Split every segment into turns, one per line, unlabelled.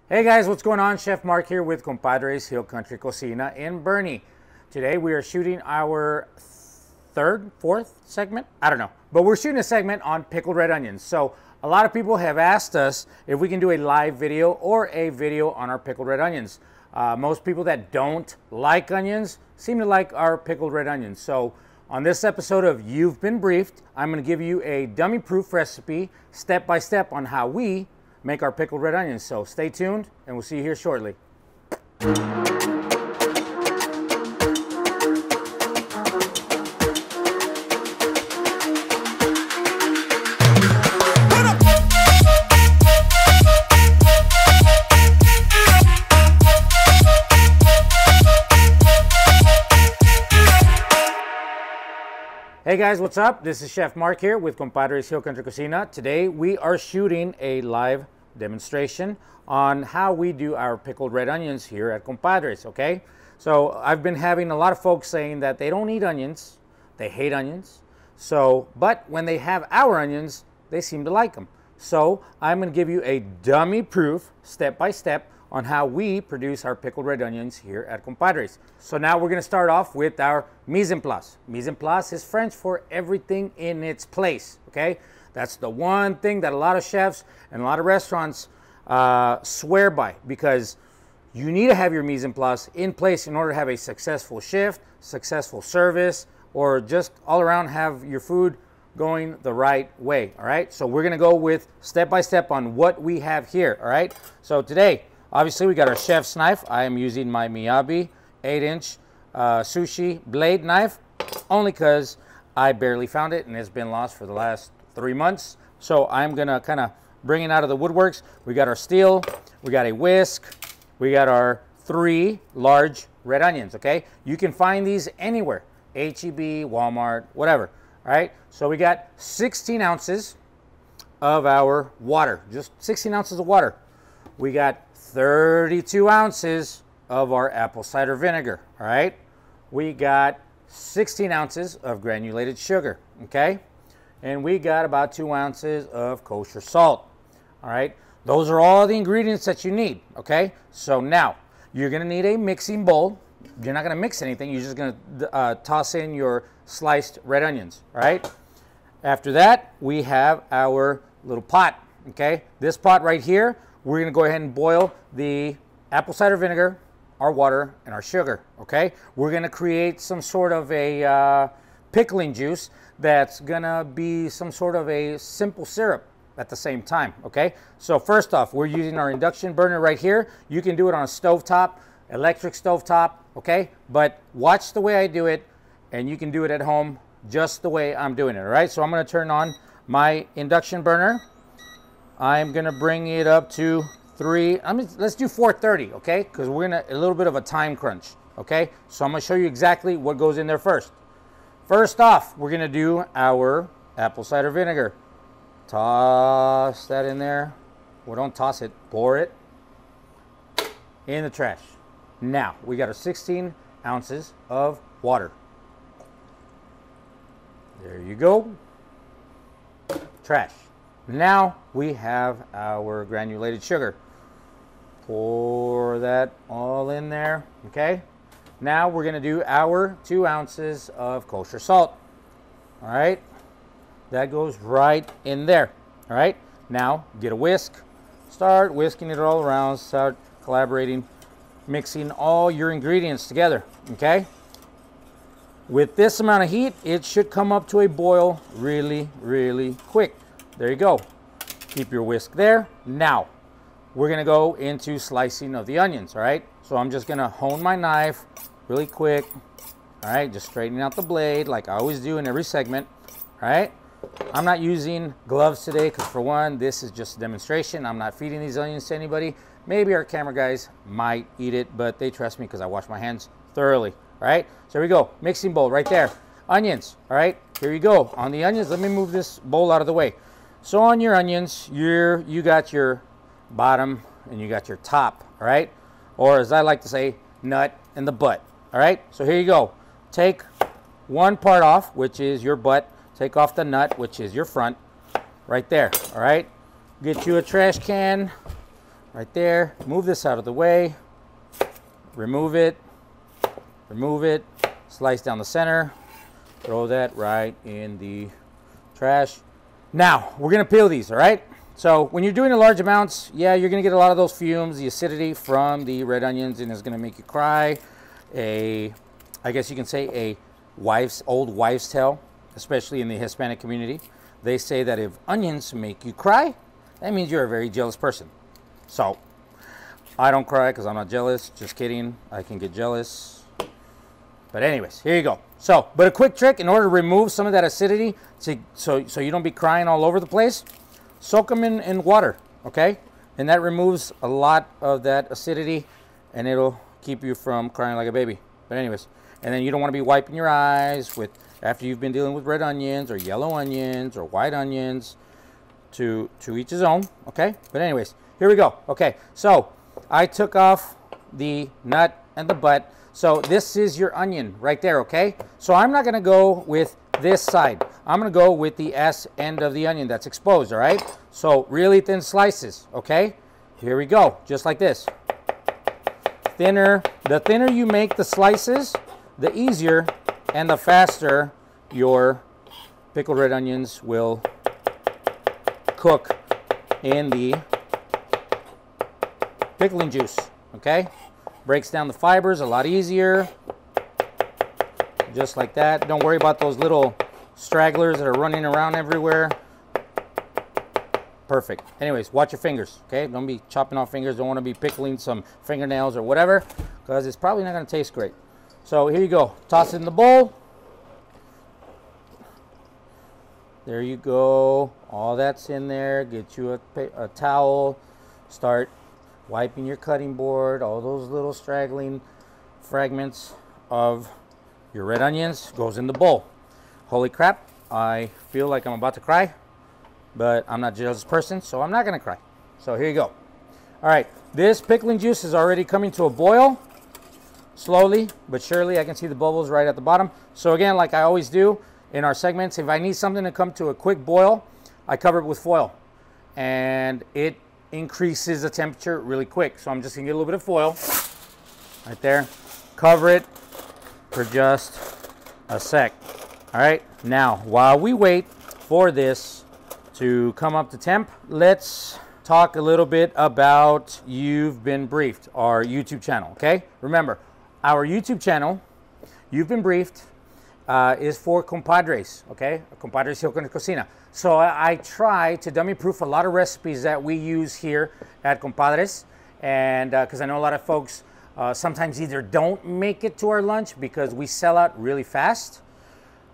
Hey guys, what's going on? Chef Mark here with Compadres Hill Country Cocina in Boerne. Today we are shooting our fourth segment? I don't know. But we're shooting a segment on pickled red onions. So a lot of people have asked us if we can do a live video or a video on our pickled red onions. Most people that don't like onions seem to like our pickled red onions. So on this episode of You've Been Briefed, I'm going to give you a dummy-proof recipe, step by step, on how we make our pickled red onions. So stay tuned and we'll see you here shortly. Hey guys, what's up? This is Chef Mark here with Compadres Hill Country Cocina. Today we are shooting a live demonstration on how we do our pickled red onions here at Compadres, okay? So I've been having a lot of folks saying that they don't eat onions, they hate onions. But when they have our onions, they seem to like them. So I'm gonna give you a dummy-proof, step-by-step on how we produce our pickled red onions here at Compadres. So now we're gonna start off with our mise en place. Mise en place is French for everything in its place, okay? That's the one thing that a lot of chefs and a lot of restaurants swear by, because you need to have your mise en place in place in order to have a successful shift, successful service, or just all around have your food going the right way, all right? So we're gonna go with step-by-step on what we have here, all right? So today, obviously we got our chef's knife. I am using my Miyabi 8-inch sushi blade knife, only because I barely found it and it's been lost for the last 3 months. So I'm gonna kind of bring it out of the woodworks. We got our steel, we got a whisk, we got our 3 large red onions, okay? You can find these anywhere, H-E-B, Walmart, whatever, all right? So we got 16 ounces of our water, just 16 ounces of water. We got 32 ounces of our apple cider vinegar, all right? We got 16 ounces of granulated sugar, okay? And we got about 2 ounces of kosher salt, all right? Those are all the ingredients that you need, okay? So now, you're gonna need a mixing bowl. You're not gonna mix anything, you're just gonna toss in your sliced red onions, all right? After that, we have our little pot, okay? This pot right here, we're gonna go ahead and boil the apple cider vinegar, our water, and our sugar, okay? We're gonna create some sort of a pickling juice that's gonna be some sort of a simple syrup at the same time, okay? So first off, we're using our induction burner right here. You can do it on a stovetop, electric stovetop, okay? But watch the way I do it, and you can do it at home just the way I'm doing it, all right? So I'm gonna turn on my induction burner. I'm gonna bring it up to let's do 430, okay? Because we're gonna a little bit of a time crunch, okay? So I'm gonna show you exactly what goes in there first. First off, we're gonna do our apple cider vinegar. Toss that in there. Well, don't toss it, pour it in the trash. Now, we got our 16 ounces of water. There you go. Trash. Now we have our granulated sugar. Pour that all in there, okay? Now we're gonna do our 2 ounces of kosher salt, all right? That goes right in there, all right? Now get a whisk, start whisking it all around, start collaborating, mixing all your ingredients together, okay? With this amount of heat, it should come up to a boil really, really quick. There you go. Keep your whisk there. Now, we're gonna go into slicing of the onions, all right? So I'm just gonna hone my knife really quick, all right? Just straightening out the blade like I always do in every segment, all right? I'm not using gloves today because, for one, this is just a demonstration. I'm not feeding these onions to anybody. Maybe our camera guys might eat it, but they trust me because I wash my hands thoroughly, all right? So here we go, mixing bowl right there. Onions, all right? Here you go. On the onions, let me move this bowl out of the way. So on your onions, you got your bottom and you got your top, all right? Or as I like to say, nut and the butt, all right? So here you go. Take one part off, which is your butt. Take off the nut, which is your front, right there, all right? Get you a trash can, right there. Move this out of the way. Remove it. Remove it. Slice down the center. Throw that right in the trash. Now, we're gonna peel these, all right? So when you're doing the large amounts, yeah, you're gonna get a lot of those fumes, the acidity from the red onions, and it's gonna make you cry. I guess you can say a old wives' tale, especially in the Hispanic community. They say that if onions make you cry, that means you're a very jealous person. So, I don't cry because I'm not jealous. Just kidding. I can get jealous. But anyways, here you go. So, but a quick trick in order to remove some of that acidity, so you don't be crying all over the place, soak them in water, okay? And that removes a lot of that acidity, and it'll keep you from crying like a baby. But anyways, and then you don't want to be wiping your eyes with after you've been dealing with red onions or yellow onions or white onions. To each his own, okay? But anyways, here we go. Okay, so I took off the nut and the butt. So this is your onion right there, okay? So I'm not gonna go with this side. I'm gonna go with the S end of the onion that's exposed, all right? So really thin slices, okay? Here we go, just like this. The thinner you make the slices, the easier and the faster your pickled red onions will cook in the pickling juice, okay? Breaks down the fibers a lot easier, just like that. Don't worry about those little stragglers that are running around everywhere. Perfect. Anyways, watch your fingers, okay? Don't be chopping off fingers. Don't want to be pickling some fingernails or whatever, because it's probably not going to taste great. So here you go. Toss it in the bowl. There you go. All that's in there. Get you a towel. Start wiping your cutting board. All those little straggling fragments of your red onions goes in the bowl. Holy crap. I feel like I'm about to cry, but I'm not a jealous person, so I'm not going to cry. So here you go. All right. This pickling juice is already coming to a boil. Slowly but surely. I can see the bubbles right at the bottom. So again, like I always do, in our segments, if I need something to come to a quick boil, I cover it with foil, and it increases the temperature really quick. So I'm just gonna get a little bit of foil right there, cover it for just a sec. All right, now while we wait for this to come up to temp, let's talk a little bit about You've Been Briefed, our YouTube channel, okay? Remember, our YouTube channel, You've Been Briefed, is for compadres, okay? Compadres Hill Country Cocina. So I try to dummy proof a lot of recipes that we use here at Compadres, and because I know a lot of folks sometimes either don't make it to our lunch because we sell out really fast,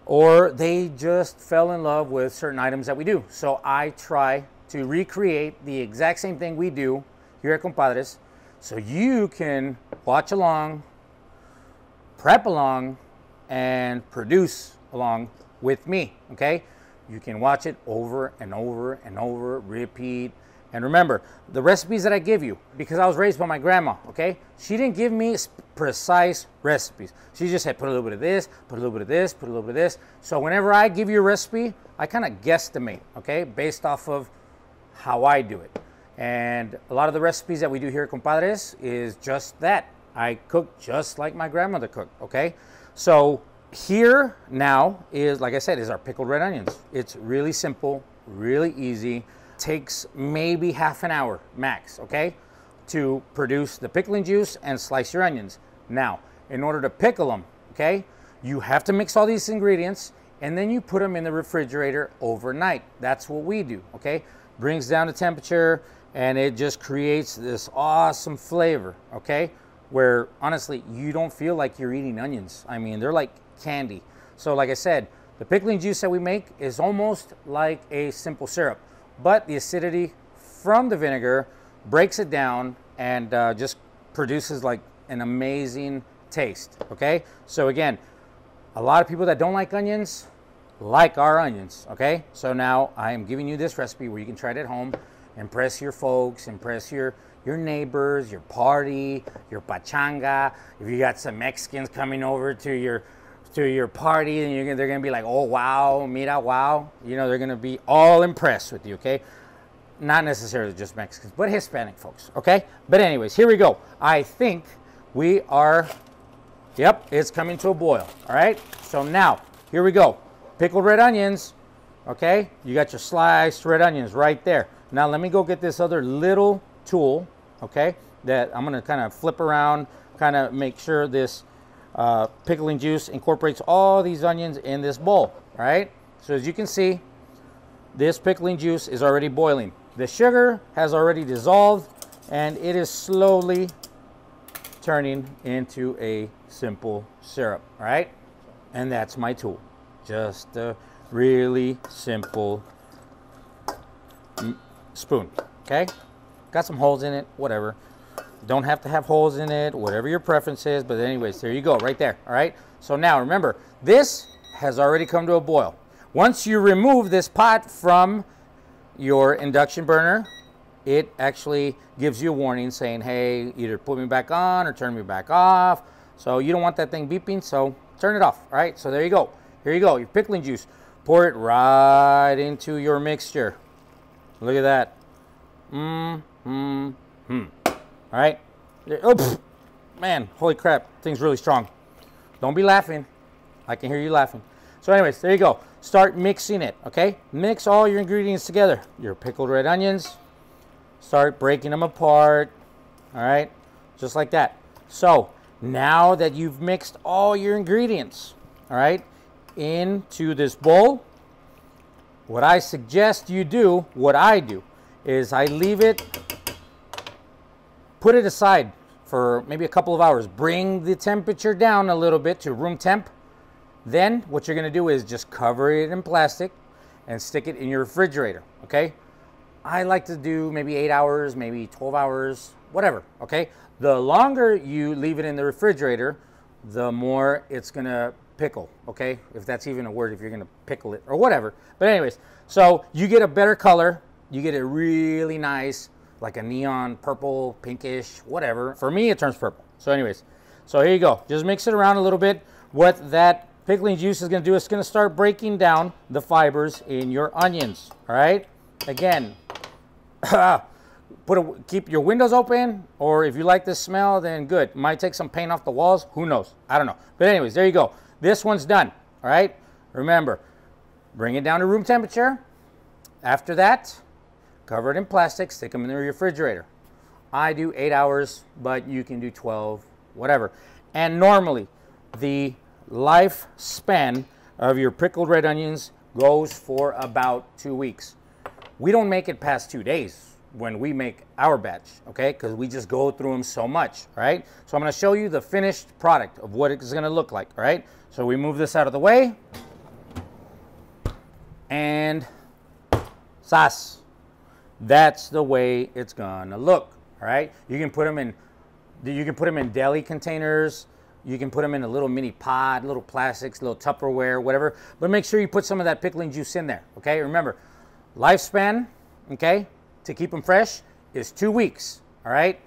or they just fell in love with certain items that we do. So I try to recreate the exact same thing we do here at Compadres, so you can watch along, prep along, and produce along with me, okay? You can watch it over and over and over, repeat. And remember, the recipes that I give you, because I was raised by my grandma, okay? She didn't give me precise recipes. She just said, put a little bit of this, put a little bit of this, put a little bit of this. So whenever I give you a recipe, I kind of guesstimate, okay? Based off of how I do it. And a lot of the recipes that we do here at Compadres is just that. I cook just like my grandmother cooked, okay? So here now is, like I said, is our pickled red onions. It's really simple, really easy. Takes maybe half an hour max, okay, to produce the pickling juice and slice your onions. Now, in order to pickle them, okay, you have to mix all these ingredients and then you put them in the refrigerator overnight. That's what we do, okay? Brings down the temperature and it just creates this awesome flavor, okay? Where honestly, you don't feel like you're eating onions. I mean, they're like candy. So like I said, the pickling juice that we make is almost like a simple syrup, but the acidity from the vinegar breaks it down and just produces like an amazing taste, okay? So again, a lot of people that don't like onions like our onions, okay? So now I am giving you this recipe where you can try it at home, impress your folks, impress your neighbors, your party, your pachanga. If you got some Mexicans coming over to your party, and they're gonna be like, oh wow, mira, wow. You know, they're gonna be all impressed with you, okay? not necessarily just Mexicans, but Hispanic folks, okay? But anyways, here we go. I think we are, yep, it's coming to a boil, all right? So now, here we go. Pickled red onions, okay? You got your sliced red onions right there. Now let me go get this other little tool, okay, that I'm gonna kind of flip around, kind of make sure this pickling juice incorporates all these onions in this bowl, all right? So as you can see, this pickling juice is already boiling. The sugar has already dissolved and it is slowly turning into a simple syrup, all right? And that's my tool. Just a really simple spoon, okay? Got some holes in it, whatever. Don't have to have holes in it, whatever your preference is, but anyways, there you go, right there, all right? So now remember, this has already come to a boil. Once you remove this pot from your induction burner, it actually gives you a warning saying, hey, either put me back on or turn me back off. So you don't want that thing beeping, so turn it off, all right? So there you go. Here you go, your pickling juice. Pour it right into your mixture. Look at that. All right. Oops. Man, holy crap, thing's really strong. Don't be laughing. I can hear you laughing. So anyways, there you go. Start mixing it, okay? Mix all your ingredients together. Your pickled red onions. Start breaking them apart, all right? Just like that. So now that you've mixed all your ingredients, all right, into this bowl, what I suggest you do, what I do, is I leave it, put it aside for maybe a couple of hours. Bring the temperature down a little bit to room temp. Then what you're going to do is just cover it in plastic and stick it in your refrigerator, okay? I like to do maybe 8 hours, maybe 12 hours, whatever, okay? The longer you leave it in the refrigerator, the more it's going to pickle, okay? If that's even a word, if you're going to pickle it or whatever. But anyways, so you get a better color. You get a really nice, like a neon purple, pinkish, whatever. For me, it turns purple. So anyways, so here you go. Just mix it around a little bit. What that pickling juice is going to do is going to start breaking down the fibers in your onions, all right? Again, keep your windows open, or if you like this smell, then good. Might take some paint off the walls. Who knows? I don't know. But anyways, there you go. This one's done, all right? Remember, bring it down to room temperature. After that, cover it in plastic, stick them in the refrigerator. I do 8 hours, but you can do 12, whatever. And normally, the lifespan of your pickled red onions goes for about 2 weeks. We don't make it past 2 days when we make our batch, okay? Because we just go through them so much, all right? So I'm going to show you the finished product of what it's going to look like, all right? So we move this out of the way. And sas. That's the way it's going to look, all right? You can put them in deli containers. You can put them in a little mini pot, little plastics, little Tupperware, whatever. But make sure you put some of that pickling juice in there, okay? Remember, lifespan, okay, to keep them fresh is 2 weeks, all right?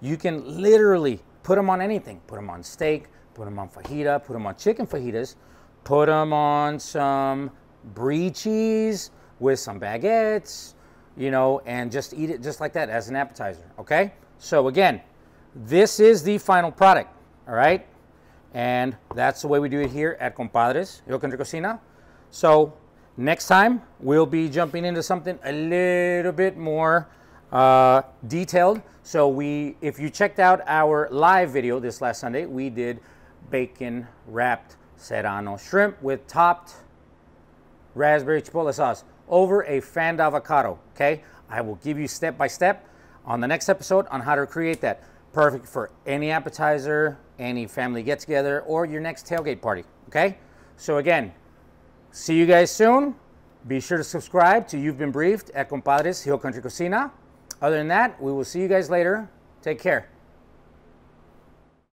You can literally put them on anything. Put them on steak, put them on fajita, put them on chicken fajitas, put them on some brie cheese with some baguettes, you know, and just eat it just like that as an appetizer, okay? So again, this is the final product, all right? And that's the way we do it here at Compadres Hill Country Cocina. So next time, we'll be jumping into something a little bit more detailed. So if you checked out our live video this last Sunday, we did bacon wrapped serrano shrimp with topped raspberry chipotle sauce over a fanned avocado, okay? I will give you step by step on the next episode on how to create that. Perfect for any appetizer, any family get-together, or your next tailgate party, okay? So again, see you guys soon. Be sure to subscribe to You've Been Briefed at Compadres Hill Country Cocina. Other than that, we will see you guys later. Take care.